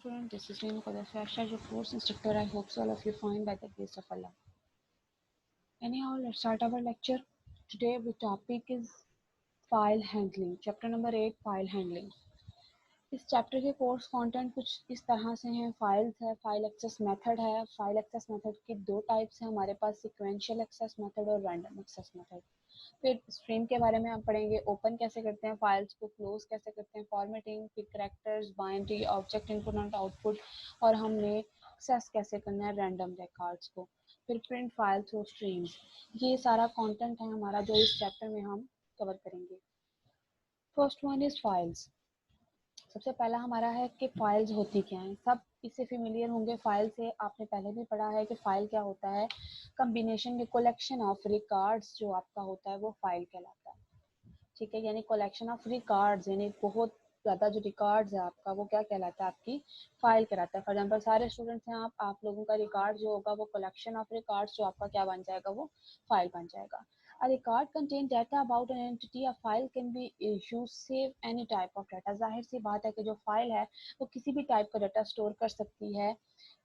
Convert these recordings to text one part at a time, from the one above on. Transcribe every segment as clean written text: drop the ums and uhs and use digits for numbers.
student, this is Neema Kodaswasha, your course instructor. I hope so all of you fine by the grace of Allah. Anyhow, let's start our lecture. Today the topic is file handling. Chapter number 8, file handling. इस chapter के course content कुछ इस तरह से हैं. Files है, file access method है. File access method की दो टाइप्स हैं हमारे पास, सीक्वेंशियल एक्सेस मेथड और रैंडम एक्सेस मेथड. फिर स्ट्रीम के बारे में हम पढ़ेंगे, ओपन कैसे करते हैं फाइल्स को, क्लोज कैसे करते हैं, फॉर्मेटिंग, फिर characters, binary, object input and output, और हमने एक्सेस कैसे करना है रैंडम रिकॉर्ड्स को, फिर प्रिंट फाइल्स थ्रू स्ट्रीम्स. ये सारा कंटेंट है हमारा जो इस चैप्टर में हम कवर करेंगे. First one is files. सबसे पहला हमारा है कि फाइल्स होती क्या हैं. सब इससे फेमिलियर होंगे. फाइल से आपने पहले भी पढ़ा है कि फाइल क्या होता है. कम्बिनेशन के कलेक्शन ऑफ रिकॉर्ड्स जो आपका होता है वो फाइल कहलाता है. ठीक है, यानी कलेक्शन ऑफ रिकॉर्ड्स, यानी बहुत ज़्यादा जो रिकॉर्ड्स है आपका वो क्या कहलाता है, आपकी फाइल कहलाता है. फॉर एग्जाम्पल सारे स्टूडेंट्स हैं आप लोगों का रिकॉर्ड जो होगा वो कलेक्शन ऑफ रिकॉर्ड्स जो आपका क्या बन जाएगा, वो फाइल बन जाएगा. A record contain data about an entity. A file can be used save any type of data. जाहिर सी बात है कि जो फाइल है वो किसी भी टाइप का डाटा स्टोर कर सकती है.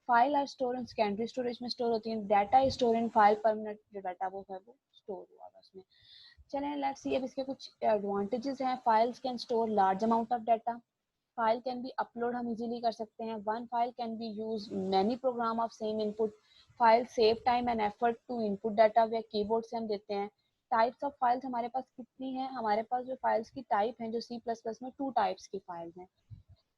File are store in secondary storage में स्टोर होती है. Data store in file, permanent जो डाटा वो है वो स्टोर हुआ है उसमें. चलें लेट्स सी अब इसके कुछ एडवांटेजेस हैं. Files can store large amount of data. File can be upload हम इजीली कर सकते हैं. One file can be use many program of same input. File save time and effort to input data way keyboard से हम देते हैं. Types of files हमारे पास कितनी है, हमारे पास जो फाइल्स की टाइप है जो C++ में 2 टाइप्स की फाइल्स हैं.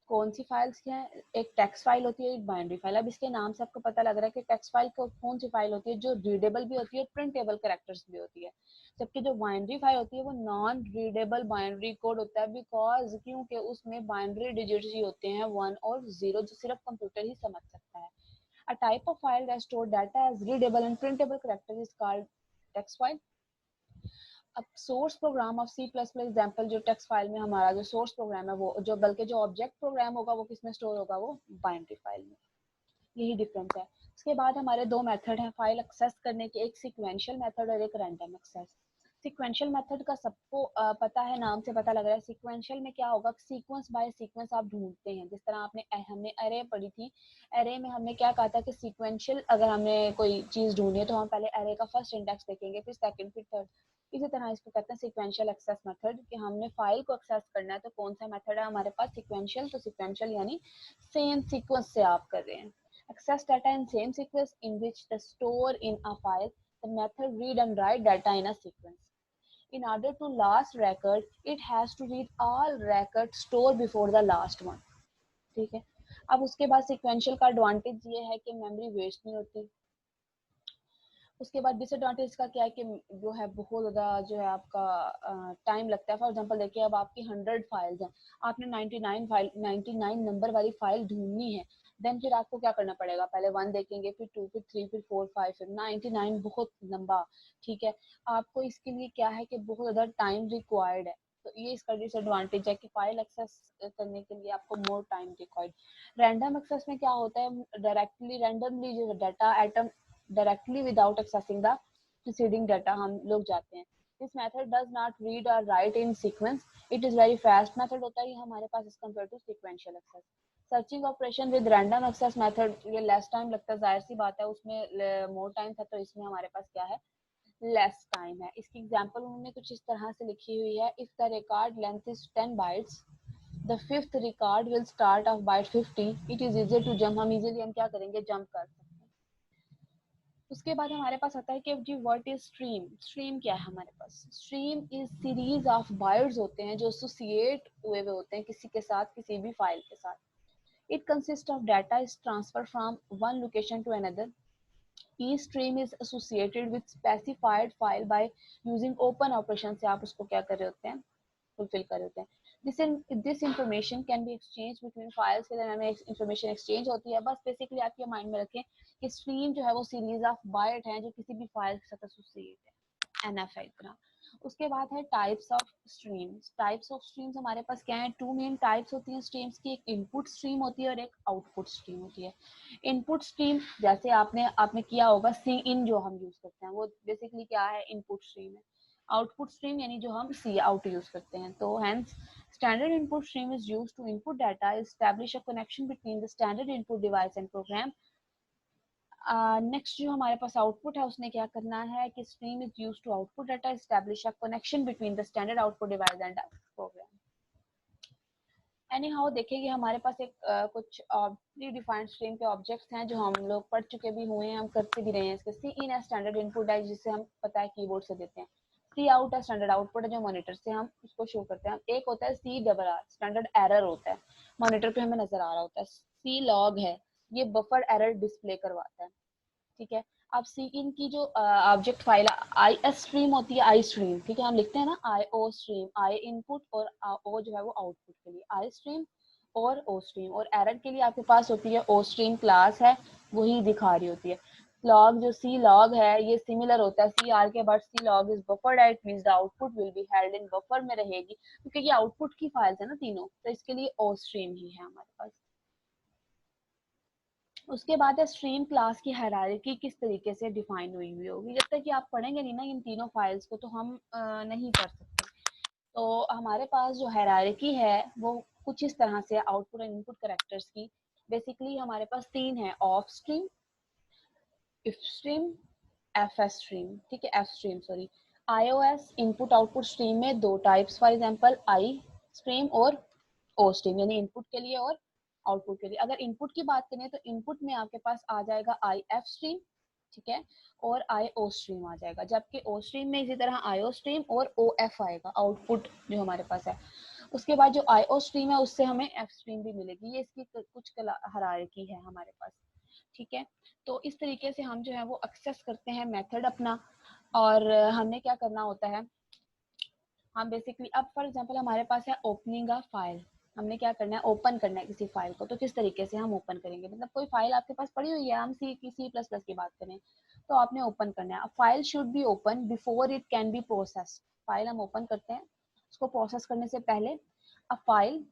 कौन सी फाइल्स क्या है, एक टेक्स्ट फाइल होती है, एक बाइनरी फाइल. अब इसके नाम से आपको पता लग रहा है कि टेक्स्ट फाइल कौन सी फाइल होती है, जो रीडेबल भी होती है, प्रिंटेबल कैरेक्टर्स भी होती है. जबकि जो बाइनरी फाइल होती है वो नॉन रीडेबल बाइनरी कोड होता है, बिकॉज क्योंकि उसमें बाइनरी डिजिट्स ही होते हैं 1 और 0 जो सिर्फ कंप्यूटर ही समझ सकता है. A type of file that store data as readable and printable characters is called text file. अब source program of C++ example, जो टेक्स्ट फाइल में हमारा जो सोर्स प्रोग्राम है वो जो, बल्कि जो ऑब्जेक्ट प्रोग्राम होगा वो किस में स्टोर होगा, वो बाइनरी फाइल में. यही डिफरेंस है. उसके बाद हमारे दो मेथड हैं फाइल एक्सेस करने के, एक सीक्वेंशियल मेथड और एक रैंडम एक्सेस. सीक्वेंशियल मेथड का सबको पता है, नाम से पता लग रहा है. सीक्वेंशियल में क्या होगा, सीक्वेंस बाय सीक्वेंस आप ढूंढते हैं. जिस तरह हमने अरे पढ़ी थी, अरे में हमने क्या कहा था कि सीक्वेंशियल अगर हमने कोई चीज़ ढूंढी है तो हम पहले अरे का फर्स्ट इंडेक्स देखेंगे, फिर सेकंड, फिर थर्ड. इसी तरह इसको कहते हैं सीक्वेंशियल एक्सेस मेथड, कि हमने फाइल को एक्सेस करना है तो कौन सा मेथड है हमारे पास, सीक्वेंशियल. तो सीक्वेंशियल यानी सेम सीक्वेंस से आप कर रहे हैं. Access data in same sequence in which the store in a file. The method read and write data in a sequence. In order to last record, it has to read all records stored before the last one. ठीक है. अब उसके बाद sequential का advantage ये है कि memory waste नहीं होती. उसके बाद डिसएडवांटेज का क्या है कि जो है बहुत ज़्यादा जो है आपका टाइम लगता है. फॉर एग्जांपल देखिए, अब आपकी 100 फाइल्स हैं, आपने 99 नंबर वाली फाइल ढूंढनी है. देन फिर आपको क्या करना पड़ेगा, पहले 1 देखेंगे, फिर 2, फिर 3, फिर 4, 5, फिर 99, बहुत लंबा. ठीक है, आपको इसके लिए क्या है कि बहुत ज़्यादा टाइम रिक्वायर्ड है. तो ये इसका डिसएडवांटेज है कि फाइल एक्सेस करने के लिए आपको more time required. Random access में क्या होता है, डायरेक्टली रैंडमली जो data item directly without accessing the preceding data हम लोग जाते हैं. This method does not read or write in sequence. It is very fast method होता है हमारे पास as compared to sequential access. Searching operation with random access method ये less time लगता है, जाहिर सी बात है, उसमें more time था, तो इसमें हमारे पास क्या है, less time है. इसकी एग्जाम्पल उन्होंने कुछ इस तरह से लिखी हुई है. If the record length is 10 bytes, the fifth record will start of byte 50. It is easier to jump. हम easily हम क्या करेंगे, jump कर सकते हैं. उसके बाद हमारे पास आता है कि जी व्हाट इज स्ट्रीम. स्ट्रीम क्या है हमारे पास, stream is series of bytes होते हैं जो एसोसिएट हुए होते हैं किसी के साथ, किसी भी फाइल के साथ. It consist of data is transfer from one location to another. Each stream is associated with specified file by using open operation से आप उसको क्या कर रहे होते हैं, फुलफिल कर रहे होते हैं. This information can be exchange between files के दरमियान में इंफॉर्मेशन एक्सचेंज होती है. बस बेसिकली आप ये माइंड में रखें कि स्ट्रीम जो है वो सीरीज ऑफ बाइट है जो किसी भी फाइल के साथ एसोसिएट है, एनएफ है इतना. उसके बाद है types of streams. Types of streams हमारे पास क्या है, 2 मेन टाइप्स होती हैं स्ट्रीम्स की. एक इनपुट स्ट्रीम होती है और एक आउटपुट स्ट्रीम होती है. इनपुट स्ट्रीम जैसे आपने किया होगा सी इन जो हम यूज करते हैं, वो बेसिकली क्या है, इनपुट स्ट्रीम है. आउटपुट स्ट्रीम यानी जो हम सी आउट यूज करते हैं। तो hence standard input stream is used to input data, establish a connection between the standard input device and program. Next जो हमारे पास आउटपुट है उसने क्या करना है कि stream is used to output data, establish a connection between the standard output device and program. Anyhow देखिए कि हमारे पास एक कुछ प्री डिफाइंड स्ट्रीम के ऑब्जेक्ट्स हैं जो हम लोग पढ़ चुके भी हुए हैं, हम करते भी रहे हैं। इसके सी इन है स्टैंडर्ड इनपुट है जिसे हम पता है कीबोर्ड से देते हैं। सी आउट है स्टैंडर्ड आउटपुट है जो मॉनिटर से हम उसको शो करते हैं। एक होता है C double R standard error होता है, मॉनिटर पे हमें नजर आ रहा होता है। सी लॉग है, ये बफर एरर डिस्प्ले करवाता है। ठीक है, अब सी इन की जो object file I S stream होती है, आई स्ट्रीम, ठीक है, हम लिखते हैं ना आई ओ स्ट्रीम, आई इनपुट और ओ जो है वो आउटपुट के लिए, आई स्ट्रीम और ओ स्ट्रीम। और एरर के लिए आपके पास होती है ओ स्ट्रीम क्लास है, वही दिखा रही होती है। लॉग जो सी लॉग है ये सिमिलर होता है सी आर के, but clog is buffer it means the output will be held in buffer में रहेगी, क्योंकि ये आउटपुट की फाइल्स है ना तीनों, तो इसके लिए ओ स्ट्रीम ही है हमारे पास। उसके बाद है स्ट्रीम क्लास की हायरार्की किस तरीके से डिफाइन हुई हुई होगी। जब तक कि आप पढ़ेंगे नहीं ना इन तीनों फाइल्स को तो हम नहीं कर सकते। तो हमारे पास जो हायरार्की है वो कुछ इस तरह से आउटपुट एंड इनपुट कैरेक्टर्स की। बेसिकली हमारे पास तीन है, of stream, if stream, F S stream. ठीक है, F stream sorry. IOS input output stream में दो types, for example I stream और ओ स्ट्रीम, यानी इनपुट के लिए और आउटपुट के लिए। अगर इनपुट की बात करें तो इनपुट में आपके पास आ जाएगा आई एफ स्ट्रीम, ठीक है, और आई ओ स्ट्रीम आ जाएगा, जबकि ओ स्ट्रीम में इसी तरह आई ओ स्ट्रीम और ओ एफ आएगा आउटपुट जो हमारे पास है। उसके बाद जो आई ओ स्ट्रीम है उससे हमें एफ स्ट्रीम भी मिलेगी। ये इसकी कुछ हायरार्की है हमारे पास। ठीक है, तो इस तरीके से हम जो है वो एक्सेस करते हैं मेथड अपना। और हमने क्या करना होता है, हम बेसिकली अब फॉर एग्जांपल हमारे पास है ओपनिंग अ फाइल, हमने क्या करना है ओपन करना है किसी फाइल को। तो किस तरीके से हम ओपन करेंगे, मतलब कोई फाइल आपके पास पड़ी हुई है, हम सी प्लस प्लस की बात करें तो आपने ओपन करना है। File should be open before it can be process. File हम ओपन करते हैं, उसको प्रोसेस करने से पहले a file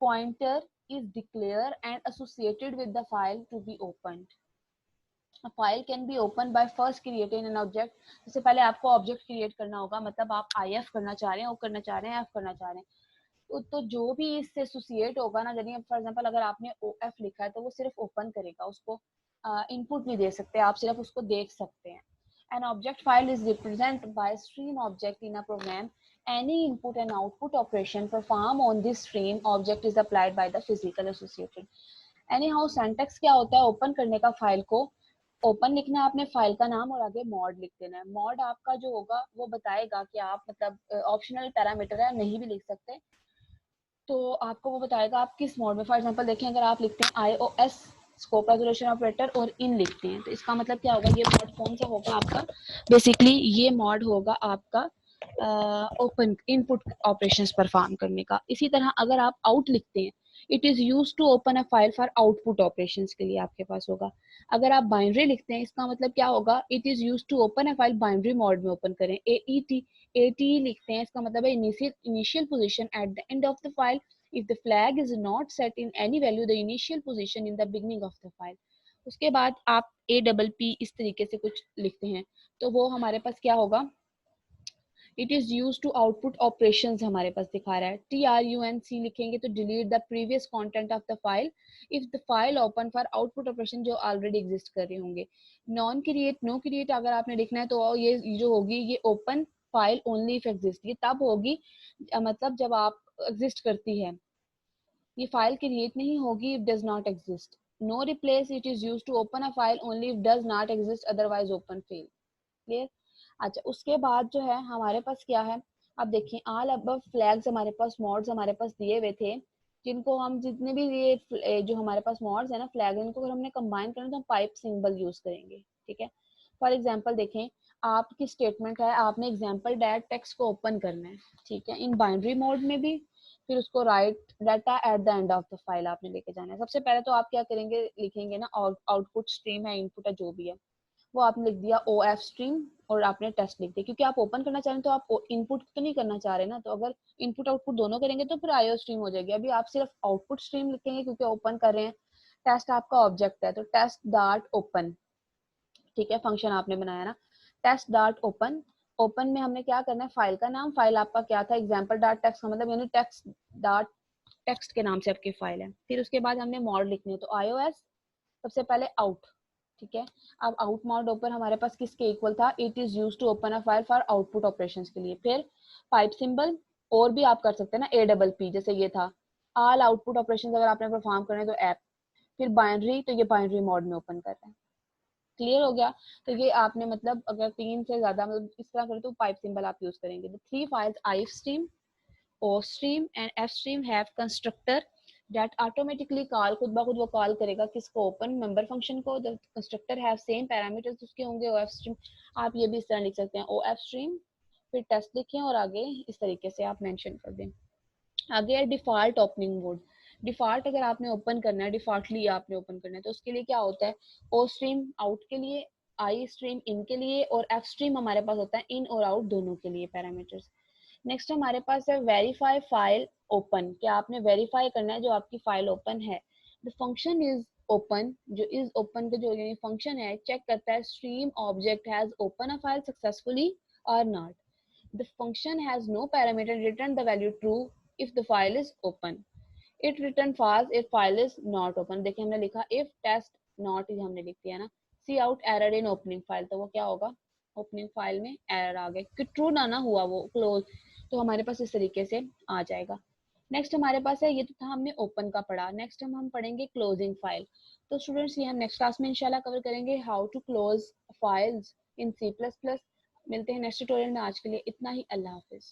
pointer is declare and associated with the file to be open. A file can be opened by first creating an object। इससे पहले आपको ऑब्जेक्ट क्रिएट करना होगा, मतलब आप आई एफ करना चाह रहे हैं, ओ करना चाह रहे हैं, एफ करना चाह रहे हैं, तो जो भी इससे एसोसिएट होगा ना, यदि फॉर एग्जांपल अगर आपने ओ एफ लिखा है तो वो सिर्फ ओपन करेगा, उसको इनपुट नहीं दे सकते, आप सिर्फ उसको देख सकते हैं। An object file is represented by stream object in a program. Any input and output operation performed on this stream object is applied by the physical associated। Anyhow syntax क्या होता है, ओपन करने का फाइल को, open लिखना है आपने file का नाम और आगे मॉड लिख देना है। मॉड आपका जो होगा वो बताएगा कि आप मतलब ऑप्शनल पैरामीटर है, नहीं भी लिख सकते, तो आपको वो बताएगा आप किस मोड में। फॉर एग्जांपल देखें, अगर आप लिखते हैं iOS स्कोप रेजोल्यूशन ऑपरेटर और इन लिखते हैं तो इसका मतलब क्या होगा, ये मॉड कौन सा होगा आपका, बेसिकली ये मॉड होगा आपका ओपन इनपुट ऑपरेशंस परफॉर्म करने का। इसी तरह अगर आप आउट लिखते हैं, it is use to open a file for output operations के लिए आपके पास होगा। अगर आप बाइनरी लिखते हैं इसका मतलब क्या होगा, it is use to open a file binary mode में ओपन करें। AT लिखते हैं इसका मतलब है initial position at the end of the file. if the flag is not set in any value the initial position in the beginning of the file। उसके बाद आप APP इस तरीके से कुछ लिखते हैं तो वो हमारे पास क्या होगा, it is use to output operation हमारे पास दिखा रहा है। TRUNC लिखेंगे तो delete the previous content of the file if the file open for output operation जो ऑलरेडी एग्जिस्ट कर रहे होंगे। नॉन क्रिएट नो क्रिएट अगर आपने लिखना है तो ये जो होगी ये open file only if exist, ये तब होगी मतलब जब आप एग्जिस्ट करती है, ये फाइल क्रिएट नहीं होगी if does not exist. No replace it is use to open a file only if does not exist otherwise open fail. Clear. अच्छा उसके बाद जो है हमारे पास क्या है, अब देखिए ऑल अबव फ्लैग्स हमारे पास मॉड्स हमारे पास दिए हुए थे, जिनको हम जितने भी ये जो हमारे पास मॉड्स है ना फ्लैग, इनको अगर हमने कंबाइन करना तो हम पाइप सिंबल यूज करेंगे। ठीक है, फॉर एग्जांपल देखें आपकी स्टेटमेंट है, आपने एग्जांपल डैट टेक्स्ट को ओपन करना है, ठीक है, इन बाइनरी मोड में भी, फिर उसको right data at the end of the file आपने लेके जाना है। सबसे पहले तो आप क्या करेंगे, लिखेंगे ना आउटपुट स्ट्रीम है, इनपुट है, जो भी है वो आपने लिख दिया ओ एफ स्ट्रीम और आपने टेस्ट लिख दिया, क्योंकि आप ओपन करना चाह रहे हैं तो आप इनपुट तो नहीं करना चाह रहे ना, तो अगर इनपुट आउटपुट दोनों करेंगे तो फिर आईओ स्ट्रीम हो जाएगी। अभी आप सिर्फ आउटपुट स्ट्रीम लिखेंगे क्योंकि ओपन कर रहे हैं। टेस्ट आपका ऑब्जेक्ट है तो टेस्ट डॉट ओपन, ठीक है, फंक्शन आपने बनाया ना, टेस्ट डॉट ओपन ओपन में हमने क्या करना है, फाइल का नाम, फाइल आपका क्या था, एग्जाम्पल डॉट टेक्स्ट का मतलब यानी टेक्स्ट डॉट टेक्स्ट के नाम से आपकी फाइल है। फिर उसके बाद हमने मॉड लिखनी है, तो iOS सबसे पहले आउट, ठीक है। अब आउट मॉड ओपन हमारे पास किसके इक्वल था, it is use to open a file for output operations के लिए। फिर पाइप सिंबल, और भी आप कर सकते हैं ना, A+P जैसे ये था, ऑल आउटपुट ऑपरेशंस अगर आपने परफॉर्म करने तो ऐप। फिर बाइनरी, तो ये बाइनरी मोड में ओपन कर रहा है। क्लियर हो गया। तो ये आपने मतलब अगर 3 से ज्यादा मतलब इस तरह करें तो पाइप सिंबल आप यूज करेंगे। The 3 files ifstream, ostream and fstream have constructor that automatically call, खुद ब खुद वो कॉल करेगा किसको, ओपन मेंबर फंक्शन को। The constructor have same parameters उसके होंगे ofstream। आप ये भी इस तरह लिख सकते हैं ofstream, फिर टेस्ट लिखें और आगे इस तरीके से आप मेंशन कर दें। आगे है डिफॉल्ट ओपनिंग मोड। डिफॉल्ट अगर आपने ओपन करना है, डिफॉल्टली आपने ओपन करना है, तो उसके लिए क्या होता है, ओ स्ट्रीम आउट के लिए, आई स्ट्रीम इन के लिए, और एफ स्ट्रीम हमारे पास होता है इन और आउट दोनों के लिए पैरामीटर्स। नेक्स्ट हमारे पास है वेरीफाई फाइल ओपन, क्या आपने वेरीफाई करना है जो आपकी फाइल ओपन है। द फंक्शन इज ओपन, जो इज ओपन का जो फंक्शन है चेक करता है stream object has open a file successfully और not. The function has no parameter, return the value true if the file is open. It return false if file is not open। देखिए हमने लिखा if test not ही हमने लिख दिया ना। See out error in opening file, तो वो क्या होगा, ओपनिंग फाइल में एरर आ गया कि ट्रू ना हुआ वो क्लोज, तो हमारे पास इस तरीके से आ जाएगा। नेक्स्ट हमारे पास है, ये तो था हमने ओपन का पढ़ा, नेक्स्ट हम पढ़ेंगे क्लोजिंग फाइल। तो स्टूडेंट्स ये हम नेक्स्ट क्लास में इंशाल्लाह कवर करेंगे how to close files in C++। मिलते हैं नेक्स्ट ट्यूटोरियल में, आज के लिए इतना ही, अल्लाह हाफिज।